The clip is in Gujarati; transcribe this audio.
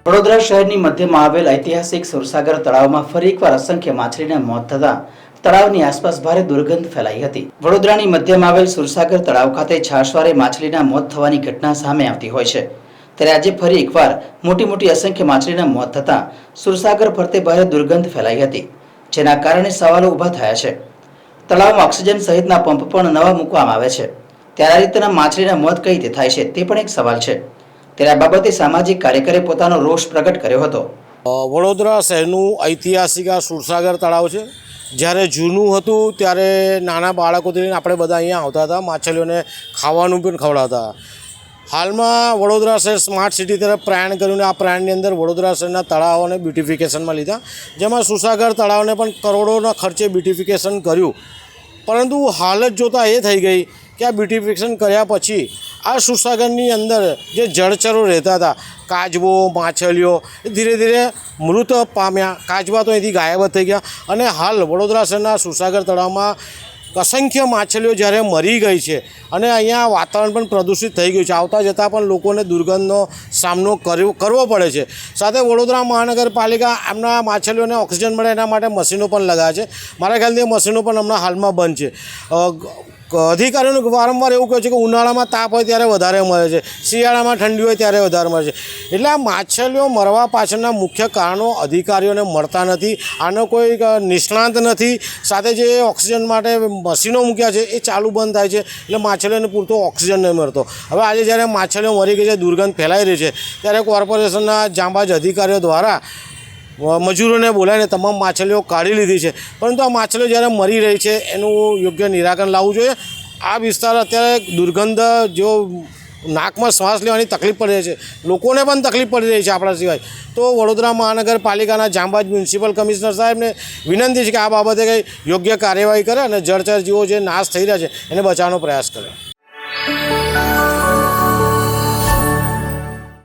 વડોદરા શહેરની મધ્યમાં આવેલ ઐતિહાસિક સુરસાગર તળાવમાં ફરી એકવાર અસંખ્ય માછલીના મોત થતા તળાવની આસપાસ ભારે દુર્ગંધ ફેલાઈ હતી। વડોદરાની મધ્યમાં આવેલ સુરસાગર તળાવ ખાતે છાશવારે માછલીના મોત થવાની ઘટના સામે આવતી હોય છે, ત્યારે આજે ફરી એકવાર મોટી અસંખ્ય માછલીના મોત થતા સુરસાગર ફરતે ભારે દુર્ગંધ ફેલાઈ હતી, જેના કારણે સવાલો ઊભા થયા છે। તળાવમાં ઓક્સિજન સહિતના પંપ પણ નવા મૂકવામાં આવે છે, ત્યારે આ રીતના માછલીના મોત કઈ રીતે થાય છે તે પણ એક સવાલ છે। ત્યારે આ બાબતે સામાજિક કાર્યકરે પોતાનો રોષ પ્રગટ કર્યો હતો। વડોદરા શહેરનું ઐતિહાસિક આ સુરસાગર તળાવ છે। જ્યારે જૂનું હતું ત્યારે નાના બાળકોથી લઈને આપણે બધા અહીંયા આવતા હતા, માછલીઓને ખાવાનું પણ ખવડાવતા। હાલમાં વડોદરા શહેર સ્માર્ટ સિટી તરફ પ્રયાણ કર્યું, આ પ્રયાણની અંદર વડોદરા શહેરના તળાવોને બ્યુટિફિકેશનમાં લીધા, જેમાં સુરસાગર તળાવને પણ કરોડોના ખર્ચે બ્યુટિફિકેશન કર્યું। પરંતુ હાલત જોતાં એ થઈ ગઈ કે આ બ્યુટિફિકેશન કર્યા પછી આ સુરસાગરની અંદર જે જળચરો રહેતા હતા, કાચબો, માછલીઓ, એ ધીરે ધીરે મૃત પામ્યા। કાચબા તો અહીંથી ગાયબ થઈ ગયા અને હાલ વડોદરા શહેરના સુરસાગર તળાવમાં અસંખ્ય માછલીઓ જ્યારે મરી ગઈ છે અને અહીંયા વાતાવરણ પણ પ્રદૂષિત થઈ ગયું છે। આવતા જતાં પણ લોકોને દુર્ગંધનો સામનો કરવો પડે છે। સાથે વડોદરા મહાનગરપાલિકા એમના માછલીઓને ઓક્સિજન મળે એના માટે મશીનો પણ લગાવે છે। મારા ખ્યાલથી મશીનો પણ હમણાં હાલમાં બંધ છે। અધિકારીઓને વારંવાર એવું કહે છે કે ઉનાળામાં તાપ હોય ત્યારે વધારે મળે છે, શિયાળામાં ઠંડી હોય ત્યારે વધારે મળે છે। એટલે આ માછલીઓ મરવા પાછળના મુખ્ય કારણો અધિકારીઓને મળતા નથી, આનો કોઈ નિષ્ણાંત નથી। સાથે જે ઓક્સિજન માટે મશીનો મૂક્યા છે એ ચાલુ બંધ થાય છે, એટલે માછલીઓને પૂરતો ઓક્સિજન નહીં મળતો। હવે આજે જ્યારે માછલીઓ મરી ગઈ છે, દુર્ગંધ ફેલાઈ રહી છે, ત્યારે કોર્પોરેશનના જાંબાજ અધિકારીઓ દ્વારા મજૂરોને બોલાવીને તમામ માછલીઓ કાઢી લીધી છે, પરંતુ આ માછલીઓ જ્યારે મરી રહી છે એનું યોગ્ય નિરાકરણ લાવવું જોઈએ। આ વિસ્તાર અત્યારે દુર્ગંધ જો નાકમાં શ્વાસ લેવાની તકલીફ પડી રહી છે, લોકોને પણ તકલીફ પડી રહી છે આપણા સિવાય। તો વડોદરા મહાનગરપાલિકાના જાંબાજ મ્યુનિસિપલ કમિશનર સાહેબને વિનંતી છે કે આ બાબતે કંઈ યોગ્ય કાર્યવાહી કરે અને જળચર જીવો જે નાશ થઈ રહ્યા છે એને બચાવવાનો પ્રયાસ કરે।